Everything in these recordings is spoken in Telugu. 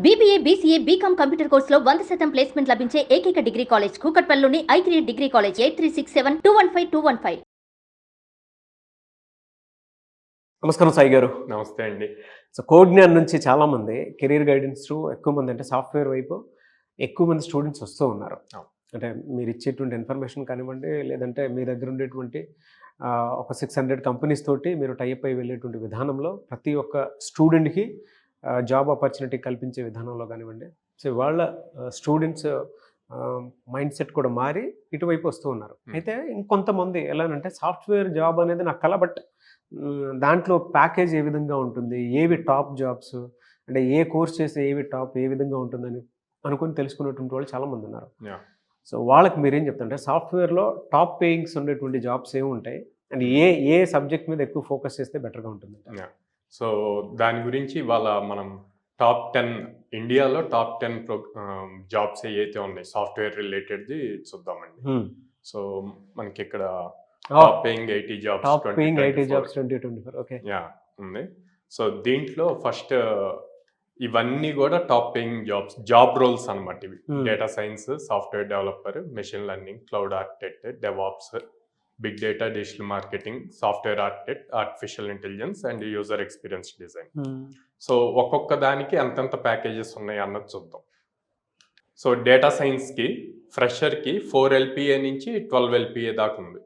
BBA, BCA, BCom కంప్యూటర్ కోర్సులో 100% ప్లేస్మెంట్ లభించే ఏకైక డిగ్రీ కాలేజ్ కూకట్పల్లిలోని i3 డిగ్రీ కాలేజ్ 8367215215. నమస్కారం సాయి గారు. నమస్తే అండి. సో కోడ్ జ్ఞాన్ నుంచి చాలామంది కెరీర్ గైడెన్స్ ఎక్కువ మంది అంటే సాఫ్ట్వేర్ వైపు ఎక్కువ మంది స్టూడెంట్స్ వస్తూ ఉన్నారు. అంటే మీరు ఇచ్చేటువంటి ఇన్ఫర్మేషన్ కానివ్వండి, లేదంటే మీ దగ్గర ఉండేటువంటి ఒక 600 కంపెనీస్ తోటి మీరు టైప్ అయి వెళ్ళేటువంటి విధానంలో ప్రతి ఒక్క స్టూడెంట్కి జాబ్ ఆపర్చునిటీ కల్పించే విధానంలో కానివ్వండి, సో వాళ్ళ స్టూడెంట్స్ మైండ్ సెట్ కూడా మారి ఇటువైపు వస్తూ ఉన్నారు. అయితే ఇంకొంతమంది ఎలానంటే సాఫ్ట్వేర్ జాబ్ అనేది నాకు కల, బట్ దాంట్లో ప్యాకేజ్ ఏ విధంగా ఉంటుంది, ఏవి టాప్ జాబ్స్, అంటే ఏ కోర్స్ చేస్తే ఏవి టాప్, ఏ విధంగా ఉంటుందని అనుకుని తెలుసుకునేటువంటి వాళ్ళు చాలామంది ఉన్నారు. సో వాళ్ళకి మీరేం చెప్తారంటే సాఫ్ట్వేర్లో టాప్ పేయింగ్స్ ఉండేటువంటి జాబ్స్ ఏమి ఉంటాయి అండ్ ఏ సబ్జెక్ట్ మీద ఎక్కువ ఫోకస్ చేస్తే బెటర్గా ఉంటుంది? సో దాని గురించి ఇవాళ మనం టాప్ 10 ఇండియాలో టాప్ 10 జాబ్స్ ఏవైతే ఉన్నాయి సాఫ్ట్వేర్ రిలేటెడ్ది చూద్దామండి. సో మనకి ఇక్కడ top paying IT jobs 2024 okay ఉంది. సో దీంట్లో ఫస్ట్ ఇవన్నీ కూడా టాప్ పేయింగ్ జాబ్ రోల్స్ అనమాట. ఇవి data science, software developer, machine learning, cloud architect, DevOps, big data, digital marketing, software architect, artificial intelligence and user experience design. So ఒక్కొక్క దానికి ఎంతెంత ప్యాకేజెస్ ఉన్నాయి అన్నది చూద్దాం. సో డేటా సైన్స్కి ఫ్రెషర్కి 4 LPA నుంచి 12 LPA దాకా ఉంది.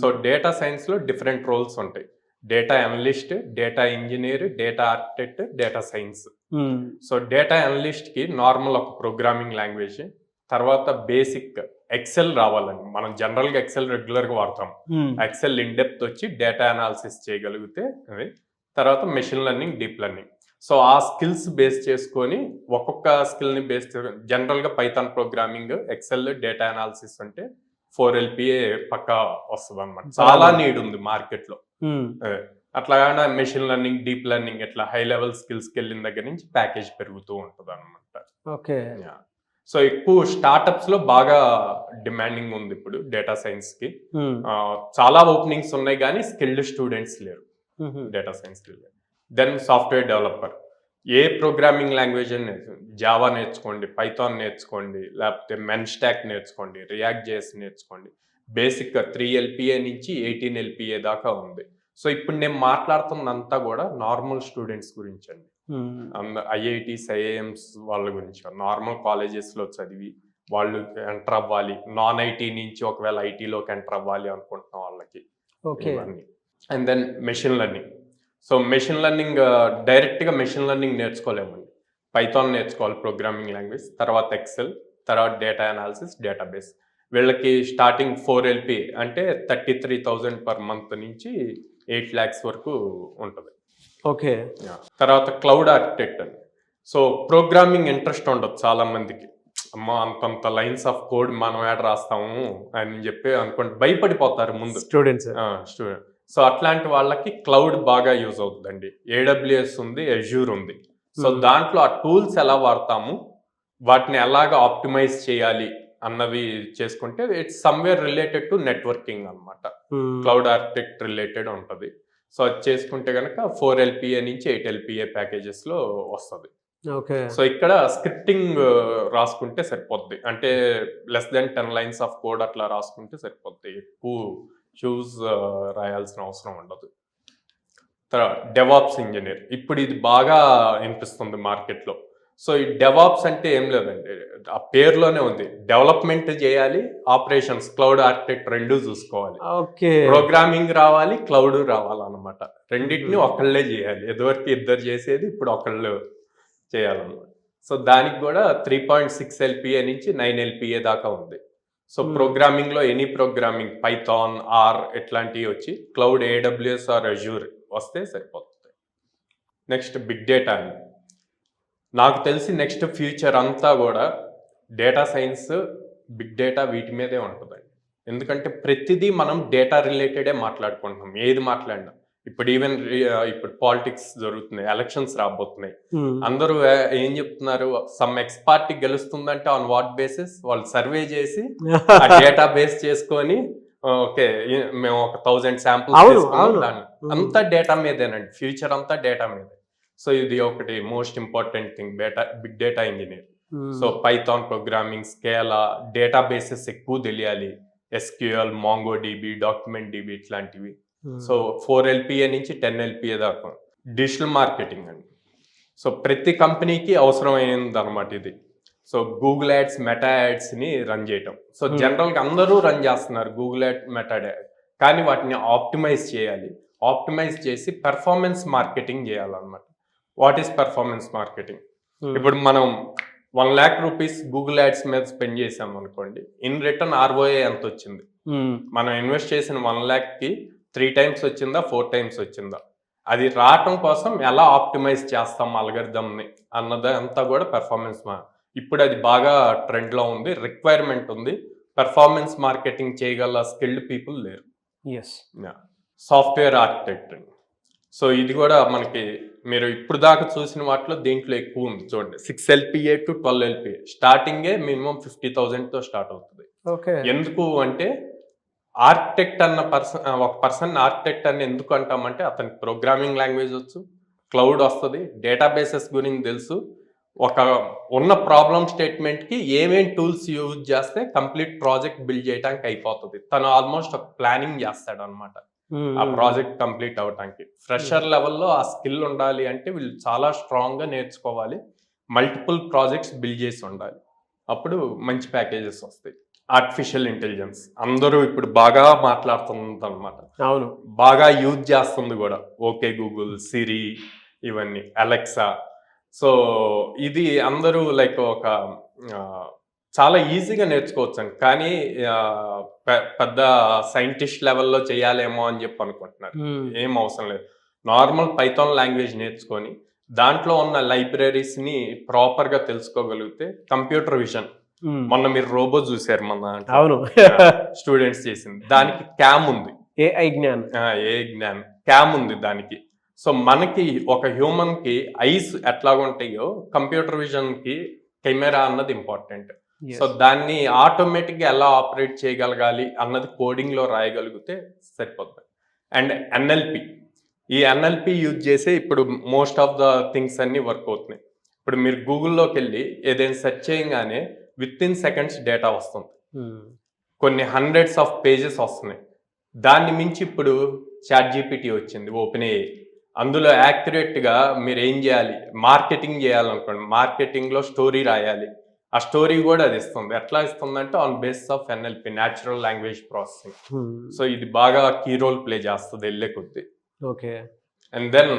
సో డేటా సైన్స్లో డిఫరెంట్ రోల్స్ ఉంటాయి. Data analyst, data engineer, data architect, data science. So data అనలిస్ట్కి నార్మల్ ఒక ప్రోగ్రామింగ్ లాంగ్వేజ్, తర్వాత బేసిక్ ఎక్సెల్ రావాలండి. మనం జనరల్గా ఎక్సెల్ రెగ్యులర్గా వాడతాం. ఎక్సెల్ ఇన్ డెప్త్ వచ్చి డేటా అనాలిసిస్ చేయగలిగితే అది, తర్వాత machine learning, deep learning. So ఆ స్కిల్స్ బేస్ చేసుకొని ఒక్కొక్క స్కిల్ని బేస్ చేసుకొని జనరల్గా Python programming, excel, data analysis అంటే 4 LPA పక్కా వస్తుంది అనమాట. చాలా నీడ్ ఉంది మార్కెట్లో. అట్లాగా మెషిన్ లెర్నింగ్, డీప్ లెర్నింగ్ ఇట్లా హై లెవెల్ స్కిల్స్కి వెళ్ళిన దగ్గర నుంచి ప్యాకేజ్ పెరుగుతూ ఉంటుంది అనమాట. ఓకే. సో ఎక్కువ స్టార్టప్స్ లో బాగా డిమాండింగ్ ఉంది ఇప్పుడు డేటా సైన్స్ కి. చాలా ఓపెనింగ్స్ ఉన్నాయి కానీ స్కిల్డ్ స్టూడెంట్స్ లేరు డేటా సైన్స్ కి. దెన్ సాఫ్ట్వేర్ డెవలపర్, ఏ ప్రోగ్రామింగ్ లాంగ్వేజ్ జావా నేర్చుకోండి, పైథాన్ నేర్చుకోండి, లేకపోతే మెన్ స్టాక్ నేర్చుకోండి, రియాక్ట్ జేఎస్ నేర్చుకోండి. బేసిక్గా 3 LPA నుంచి 18 LPA దాకా ఉంది. సో ఇప్పుడు నేను మాట్లాడుతున్నంతా కూడా నార్మల్ స్టూడెంట్స్ గురించి అండి. IITs, IIMs వాళ్ళ గురించి, నార్మల్ కాలేజెస్లో చదివి వాళ్ళు ఎంటర్ అవ్వాలి, నాన్ ఐటీ నుంచి ఒకవేళ ఐటీలోకి ఎంటర్ అవ్వాలి అనుకుంటున్న వాళ్ళకి ఇవన్నీ. And then machine learning. So machine learning డైరెక్ట్గా మెషిన్ లెర్నింగ్ నేర్చుకోలేమండి. పైథాన్ నేర్చుకోవాలి ప్రోగ్రామింగ్ లాంగ్వేజ్, తర్వాత ఎక్సెల్, తర్వాత డేటా అనాలిసిస్, డేటాబేస్. వీళ్ళకి స్టార్టింగ్ 4 LPA అంటే 33,000 పర్ మంత్ నుంచి 8 lakhs వరకు ఉంటుంది. ఓకే. తర్వాత క్లౌడ్ ఆర్కిటెక్ట్ అని. సో ప్రోగ్రామింగ్ ఇంట్రెస్ట్ ఉండదు చాలా మందికి. అమ్మ అంతంత లైన్స్ ఆఫ్ కోడ్ మనం యాడ్ రాస్తాము అని చెప్పి అనుకోండి, భయపడిపోతారు ముందు స్టూడెంట్స్. సో అట్లాంటి వాళ్ళకి క్లౌడ్ బాగా యూజ్ అవుతుందండి. AWS ఉంది, అజ్యూర్ ఉంది. సో దాంట్లో ఆ టూల్స్ ఎలా వాడతాము, వాటిని ఎలాగ ఆప్టిమైజ్ చేయాలి అన్నవి చేసుకుంటే it's somewhere related to networking అనమాట. క్లౌడ్ ఆర్కిటెక్ట్ రిలేటెడ్ ఉంటుంది. సో అది చేసుకుంటే కనుక 4 LPA నుంచి 8 LPA ప్యాకేజెస్ లో వస్తుంది. సో ఇక్కడ స్క్రిప్టింగ్ రాసుకుంటే సరిపోద్ది, అంటే less than 10 lines of code అట్లా రాసుకుంటే సరిపోద్ది. ఎక్కువ రాయాల్సిన అవసరం ఉండదు. తర్వాత డెవాప్స్ ఇంజనీర్, ఇప్పుడు ఇది బాగా వినిపిస్తుంది మార్కెట్లో. సో ఈ డెవాప్స్ అంటే ఏం లేదండి, ఆ పేరులోనే ఉంది, డెవలప్మెంట్ చేయాలి, ఆపరేషన్స్, క్లౌడ్ ఆర్కిటెక్ట్ రెండు చూసుకోవాలి. ప్రోగ్రామింగ్ రావాలి, క్లౌడ్ రావాలన్నమాట. రెండింటిని ఒకళ్ళే చేయాలి. ఎదువరకు ఇద్దరు చేసేది ఇప్పుడు ఒకళ్ళు చేయాలన్నమాట. సో దానికి కూడా 3.6 LPA నుంచి 9 LPA దాకా ఉంది. సో ప్రోగ్రామింగ్ లో ఎనీ ప్రోగ్రామింగ్, పైథాన్, ఆర్ ఇట్లాంటివి వచ్చి, క్లౌడ్ AWS ఆర్ అజ్యూర్ వస్తే సరిపోతుంది. నెక్స్ట్ బిగ్ డేటా అని. నాకు తెలిసి నెక్స్ట్ ఫ్యూచర్ అంతా కూడా డేటా సైన్స్, బిగ్ డేటా వీటి మీదే ఉంటుందండి. ఎందుకంటే ప్రతిదీ మనం డేటా రిలేటెడే మాట్లాడుకుంటున్నాం. ఏది మాట్లాడినా ఇప్పుడు ఈవెన్ ఇప్పుడు పాలిటిక్స్ జరుగుతున్నాయి, ఎలక్షన్స్ రాబోతున్నాయి. అందరూ ఏం చెప్తున్నారు, సమ్ ఎక్స్ పార్టీ గెలుస్తుందంటే ఆన్ వాట్ బేసిస్, వాళ్ళు సర్వే చేసి ఆ డేటా బేస్ చేసుకొని ఓకే మేము ఒక 1000 శాంపుల్స్ తీసుకున్నాం, అంతా డేటా మీదేనండి. ఫ్యూచర్ అంతా డేటా మీదే. సో ఇది ఒకటి most important thing big data engineer. So Python programming, Scala, databases ఎక్కువ తెలియాలి, SQL, MongoDB, డాక్యుమెంట్ DB ఇట్లాంటివి. సో 4 LPA నుంచి 10 LPA దాకా. డిజిటల్ మార్కెటింగ్ అండి. సో ప్రతి కంపెనీకి అవసరమైనది అనమాట ఇది. సో గూగుల్ యాడ్స్, మెటా యాడ్స్ని రన్ చేయటం. సో జనరల్గా అందరూ రన్ చేస్తున్నారు గూగుల్ యాడ్, మెటా యాడ్, కానీ వాటిని ఆప్టిమైజ్ చేయాలి. ఆప్టిమైజ్ చేసి పెర్ఫార్మెన్స్ మార్కెటింగ్ చేయాలన్నమాట. What is performance marketing? ఇప్పుడు మనం 1 lakh rupees గూగుల్ యాడ్స్ మీద స్పెండ్ చేసాం అనుకోండి, ఇన్ రిటర్న్ ROI ఎంత వచ్చింది? మనం ఇన్వెస్ట్ చేసిన 1 lakhకి 3 times వచ్చిందా, 4 times వచ్చిందా? అది రావటం కోసం ఎలా ఆప్టిమైజ్ చేస్తాం అల్గరిథంని అన్నది అంతా కూడా పెర్ఫార్మెన్స్. ఇప్పుడు అది బాగా ట్రెండ్లో ఉంది, రిక్వైర్మెంట్ ఉంది. పెర్ఫార్మెన్స్ మార్కెటింగ్ చేయగల స్కిల్డ్ పీపుల్ లేరు. Software architect. సో ఇది కూడా మనకి మీరు ఇప్పుడు దాకా చూసిన వాటిలో దీంట్లో ఎక్కువ ఉంది చూడండి. 6 LPA to 12 LPA స్టార్టింగే మినిమం 50,000తో స్టార్ట్ అవుతుంది. ఎందుకు అంటే ఆర్కిటెక్ట్ అన్న ఒక పర్సన్ ఆర్కిటెక్ట్ అని ఎందుకు అంటామంటే అతనికి ప్రోగ్రామింగ్ లాంగ్వేజ్ వచ్చు, క్లౌడ్ వస్తుంది, డేటాబేసెస్ గురించి తెలుసు, ఒక ఉన్న ప్రాబ్లమ్ స్టేట్మెంట్కి ఏమేం టూల్స్ యూజ్ చేస్తే కంప్లీట్ ప్రాజెక్ట్ బిల్డ్ చేయడానికి అయిపోతుంది. తను ఆల్మోస్ట్ ఒక ప్లానింగ్ చేస్తాడు అనమాట ఆ ప్రాజెక్ట్ కంప్లీట్ అవడానికి. ఫ్రెషర్ లెవెల్లో ఆ స్కిల్ ఉండాలి అంటే వీళ్ళు చాలా స్ట్రాంగ్గా నేర్చుకోవాలి, మల్టిపుల్ ప్రాజెక్ట్స్ బిల్డ్ చేసి ఉండాలి, అప్పుడు మంచి ప్యాకేజెస్ వస్తాయి. ఆర్టిఫిషియల్ ఇంటెలిజెన్స్ అందరూ ఇప్పుడు బాగా మాట్లాడుతుంది అనమాట, అవును, బాగా యూజ్ చేస్తుంది కూడా. ఓకే గూగుల్, సిరి, ఇవన్నీ, అలెక్సా. సో ఇది అందరూ లైక్ ఒక చాలా ఈజీగా నేర్చుకోవచ్చు అండి, కానీ పెద్ద సైంటిస్ట్ లెవెల్లో చేయాలేమో అని చెప్పి అనుకుంటున్నారు. ఏం అవసరం లేదు. నార్మల్ పైథాన్ లాంగ్వేజ్ నేర్చుకొని దాంట్లో ఉన్న లైబ్రరీస్ని ప్రాపర్గా తెలుసుకోగలిగితే, కంప్యూటర్ విజన్ మొన్న మీరు రోబో చూసారు మన, అవును, స్టూడెంట్స్ చేసింది, దానికి క్యామ్ ఉంది, AI జ్ఞానం క్యామ్ ఉంది దానికి. సో మనకి ఒక హ్యూమన్ కి ఐస్ ఎట్లాగుంటాయో కంప్యూటర్ విజన్ కి కెమెరా అన్నది ఇంపార్టెంట్. సో దాన్ని ఆటోమేటిక్ గా ఎలా ఆపరేట్ చేయగలగాలి అన్నది కోడింగ్ లో రాయగలిగితే సరిపోతుంది. అండ్ ఈ ఎన్ఎల్పి యూజ్ చేసే ఇప్పుడు మోస్ట్ ఆఫ్ ద థింగ్స్ అన్ని వర్క్ అవుతున్నాయి. ఇప్పుడు మీరు గూగుల్లోకి వెళ్ళి ఏదైనా సెర్చ్ చేయగానే విత్ ఇన్ సెకండ్స్ డేటా వస్తుంది, కొన్ని హండ్రెడ్స్ ఆఫ్ పేజెస్ వస్తున్నాయి. దాన్ని మించి ఇప్పుడు ChatGPT వచ్చింది, OpenAI. అందులో యాక్యురేట్గా మీరు ఏం చేయాలి, మార్కెటింగ్ చేయాలనుకోండి, మార్కెటింగ్లో స్టోరీ రాయాలి, ఆ స్టోరీ కూడా అది ఇస్తుంది. ఎట్లా ఇస్తుందంటే on basis of NLP, natural language processing. So ఇది బాగా కీ రోల్ ప్లే చేస్తుంది వెళ్ళే కొద్ది. Okay. And then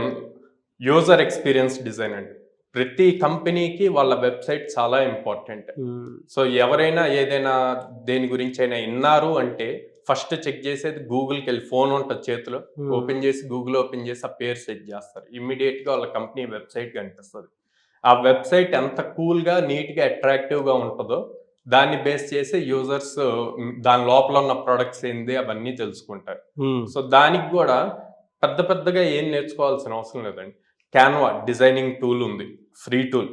user experience design అండి. ప్రతి కంపెనీకి వాళ్ళ వెబ్సైట్ చాలా ఇంపార్టెంట్. సో ఎవరైనా ఏదైనా దేని గురించి అయినా విన్నారు అంటే ఫస్ట్ చెక్ చేసేది గూగుల్కి వెళ్ళి, ఫోన్ ఉంటుంది చేతిలో, ఓపెన్ చేసి గూగుల్ ఓపెన్ చేసి ఆ పేరు సెట్ చేస్తారు. ఇమ్మీడియట్గా వాళ్ళ కంపెనీ వెబ్సైట్ కనిపిస్తుంది. ఆ వెబ్సైట్ ఎంత కూల్గా, నీట్గా, అట్రాక్టివ్గా ఉంటుందో దాన్ని బేస్ చేసి యూజర్స్ దాని లోపల ఉన్న ప్రొడక్ట్స్ ఏంది అవన్నీ తెలుసుకుంటారు. సో దానికి కూడా పెద్దగా ఏం నేర్చుకోవాల్సిన అవసరం లేదండి. క్యాన్వా డిజైనింగ్ టూల్ ఉంది, ఫ్రీ టూల్.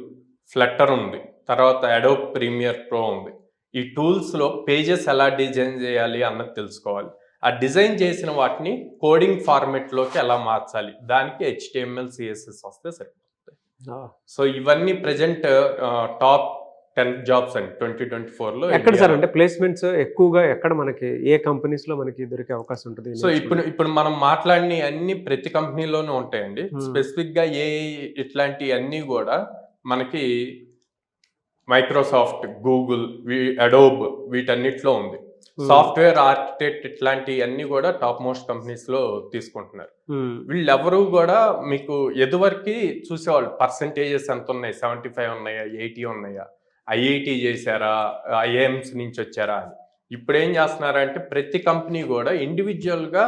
ఫ్లట్టర్ ఉంది, తర్వాత అడోబ్ ప్రీమియర్ ప్రో ఉంది. ఈ టూల్స్లో పేజెస్ ఎలా డిజైన్ చేయాలి అన్నది తెలుసుకోవాలి. ఆ డిజైన్ చేసిన వాటిని కోడింగ్ ఫార్మెట్లోకి ఎలా మార్చాలి, దానికి HTML, CSS వస్తే సరిపోతుంది. సో ఇవన్నీ ప్రెజెంట్ టాప్ 10 జాబ్స్ అండి 2024లో. ఎక్కడ సార్ అంటే ప్లేస్మెంట్స్ ఎక్కువగా ఎక్కడ మనకి ఏ కంపెనీస్ లో మనకి దొరికే అవకాశం ఉంటుంది? సో ఇప్పుడు మనం మాట్లాడిన అన్ని ప్రతి కంపెనీలోనూ ఉంటాయండి. స్పెసిఫిక్ గా ఇట్లాంటి అన్ని కూడా మనకి మైక్రోసాఫ్ట్, గూగుల్, అడోబ్ వీటన్నిటిలో ఉంది. సాఫ్ట్వేర్ ఆర్కిటెక్ట్ ఇట్లాంటి అన్ని కూడా టాప్ మోస్ట్ కంపెనీస్ లో తీసుకుంటున్నారు. వీళ్ళెవరూ కూడా మీకు ఎదువరకు చూసేవాళ్ళు పర్సంటేజెస్ ఎంత ఉన్నాయి, 75 ఉన్నాయా, 80 ఉన్నాయా, IIT చేశారా, IIMs నుంచి వచ్చారా అని. ఇప్పుడు ఏం చేస్తున్నారంటే ప్రతి కంపెనీ కూడా ఇండివిజువల్గా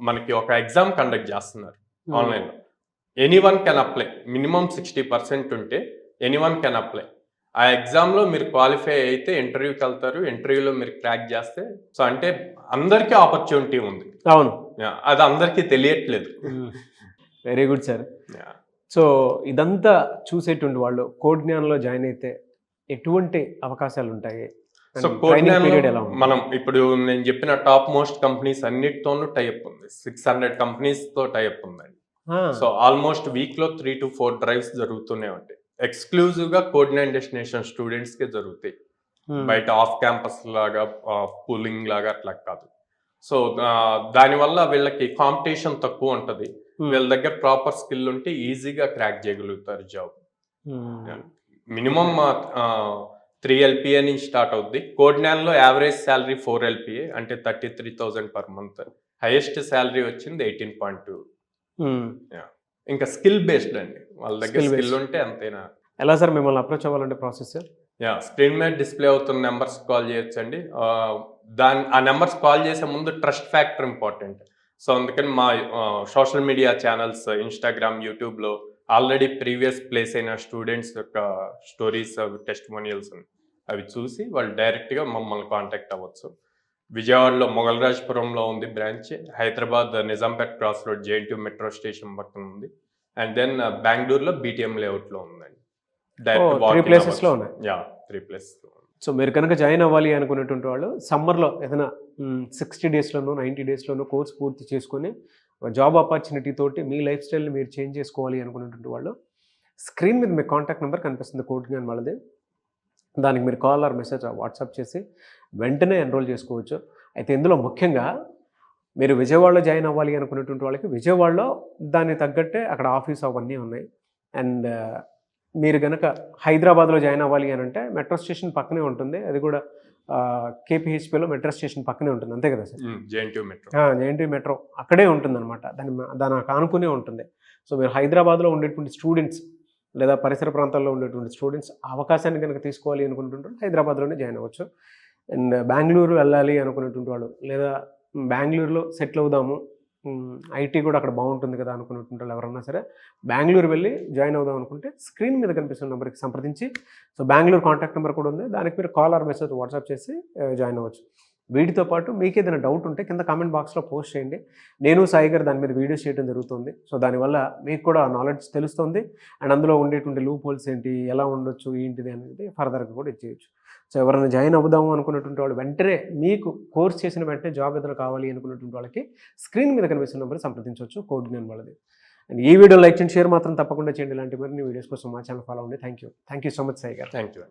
మనకి ఒక ఎగ్జామ్ కండక్ట్ చేస్తున్నారు ఆన్లైన్లో. Anyone can apply. మినిమం 60% ఉంటే ఎనీవన్ కెన్ అప్లై. ఆ ఎగ్జామ్లో మీరు క్వాలిఫై అయితే ఇంటర్వ్యూకి వెళ్తారు, ఇంటర్వ్యూలో మీరు క్రాక్ చేస్తే, సో అంటే అందరికీ ఆపర్చునిటీ ఉంది. అవును, అది అందరికీ తెలియట్లేదు. Very good sir. సో ఇదంతా చూసేటువంటి వాళ్ళు కోడ్ జ్ఞానంలో జాయిన్ అయితే ఎటువంటి అవకాశాలు ఉంటాయి? సో కోడ్ జ్ఞానంలో మనం ఇప్పుడు నేను చెప్పిన టాప్ మోస్ట్ కంపెనీస్ అన్నిటితోనూ టైఅప్ ఉంది. 600 కంపెనీస్తో టైఅప్ ఉందండి. సో ఆల్మోస్ట్ వీక్లో 3 to 4 డ్రైవ్స్ జరుగుతూనే ఉంటాయి. ఎక్స్క్లూజివ్గా కోడ్-9 డెస్టినేషన్ స్టూడెంట్స్కే జరుగుతాయి. బయట ఆఫ్ క్యాంపస్ లాగా పూలింగ్ లాగా అట్లా కాదు. సో దానివల్ల వీళ్ళకి కాంపిటీషన్ తక్కువ ఉంటుంది. వీళ్ళ దగ్గర ప్రాపర్ స్కిల్ ఉంటే ఈజీగా క్రాక్ చేయగలుగుతారు జాబ్. మినిమం 3 LPA నుంచి స్టార్ట్ అవుద్ది. కోడ్-9లో యావరేజ్ శాలరీ 4 LPA అంటే 33,000 per month. హైయెస్ట్ శాలరీ వచ్చింది 18.2. ఇంకా స్కిల్ బేస్డ్ అండి, వాళ్ళ దగ్గర స్కిల్ ఉంటే అంతేనా. ఎలా సార్ మిమ్మల్ని అప్రోచ్ అవ్వాలంటే ప్రాసెస్? స్క్రీన్ మీద డిస్ప్లే అవుతున్న నెంబర్స్ కాల్ చేయొచ్చండి. ఆ నెంబర్స్ కాల్ చేసే ముందు ట్రస్ట్ ఫ్యాక్టర్ ఇంపార్టెంట్. సో అందుకని మా సోషల్ మీడియా ఛానల్స్ ఇన్స్టాగ్రామ్, యూట్యూబ్లో ఆల్రెడీ ప్రీవియస్ ప్లేస్ అయిన స్టూడెంట్స్ యొక్క స్టోరీస్, టెస్టిమోనియల్స్ అవి చూసి వాళ్ళు డైరెక్ట్గా మమ్మల్ని కాంటాక్ట్ అవ్వచ్చు. విజయవాడలో మొగల్రాజ్పురంలో ఉంది branch, Hyderabad Nizampet cross road JNTU metro station పక్కన ఉంది, అండ్ దెన్ బెంగళూరులో BTM లేఅవుట్లో ఉందండి. డైరెక్ట్ 3 ప్లేసెస్లో ఉన్నాయి. 3 ప్లేసెస్లో. సో మీరు కనుక జాయిన్ అవ్వాలి అనుకునేటువంటి వాళ్ళు సమ్మర్లో ఏదైనా 60 డేస్లోనూ 90 డేస్లోనూ కోర్స్ పూర్తి చేసుకొని జాబ్ ఆపర్చునిటీ తోటి మీ లైఫ్ స్టైల్ని మీరు చేంజ్ చేసుకోవాలి అనుకునేటువంటి వాళ్ళు స్క్రీన్ మీద మీ కాంటాక్ట్ నెంబర్ కనిపిస్తుంది కోడ్-9 వాళ్ళది. దానికి మీరు కాల్ ఆర్ మెసేజ్ వాట్సాప్ చేసి వెంటనే ఎన్రోల్ చేసుకోవచ్చు. అయితే ఇందులో ముఖ్యంగా మీరు విజయవాడలో జాయిన్ అవ్వాలి అనుకునేటువంటి వాళ్ళకి విజయవాడలో దానికి తగ్గట్టే అక్కడ ఆఫీస్ అవన్నీ ఉన్నాయి. అండ్ మీరు కనుక హైదరాబాద్లో జాయిన్ అవ్వాలి అని అంటే మెట్రో స్టేషన్ పక్కనే ఉంటుంది, అది కూడా KPHPలో మెట్రో స్టేషన్ పక్కనే ఉంటుంది, అంతే కదా సార్? JNTU మెట్రో అక్కడే ఉంటుంది అనమాట, దానికి ఆనుకునే ఉంటుంది. సో మీరు హైదరాబాద్లో ఉండేటువంటి స్టూడెంట్స్ లేదా పరిసర ప్రాంతాల్లో ఉండేటువంటి స్టూడెంట్స్ అవకాశాన్ని కనుక తీసుకోవాలి అనుకుంటుంటారు హైదరాబాద్లోనే జాయిన్ అవ్వచ్చు. అండ్ బెంగళూరు వెళ్ళాలి అనుకునేటువంటి వాళ్ళు లేదా బెంగళూరులో సెటిల్ అవుదాము, IT కూడా అక్కడ బాగుంటుంది కదా అనుకున్నటువంటి వాళ్ళు ఎవరన్నా సరే బెంగళూరు వెళ్ళి జాయిన్ అవుదాం అనుకుంటే స్క్రీన్ మీద కనిపిస్తున్న నెంబర్కి సంప్రదించి, సో బెంగళూరు కాంటాక్ట్ నెంబర్ కూడా ఉంది, దానికి మీరు కాల్ ఆర్ మెసేజ్ వాట్సాప్ చేసి జాయిన్ అవ్వచ్చు. వీటితో పాటు మీకు ఏదైనా డౌట్ ఉంటే కింద కామెంట్ బాక్స్లో పోస్ట్ చేయండి. నేను సాయి గారు దాని మీద వీడియోస్ చేయడం జరుగుతుంది. సో దానివల్ల మీకు కూడా నాలెడ్జ్ తెలుస్తుంది, అండ్ అందులో ఉండేటువంటి లూప్ హోల్స్ ఏంటి, ఎలా ఉండొచ్చు, ఏంటిది అనేది ఫర్దర్గా కూడా ఇచ్చేయచ్చు. సో ఎవరైనా జాయిన్ అవుదాము అనుకున్నటువంటి వాళ్ళు వెంటనే మీకు కోర్స్ చేసిన వెంటనే జాబ్ ఏదైనా కావాలి అనుకున్నటువంటి వాళ్ళకి స్క్రీన్ మీద కనిపిస్తున్న నెంబర్ సంప్రదించవచ్చు, కోడ్-9 వాళ్ళది. అండ్ ఈ వీడియో లైక్ అండ్ షేర్ మాత్రం తప్పకుండా చేయండి. ఇలాంటి మరిన్ని వీడియోస్ కోసం మా ఛానల్ ఫాలో అవ్వండి. Thank you so much Sai గారు. Thank you.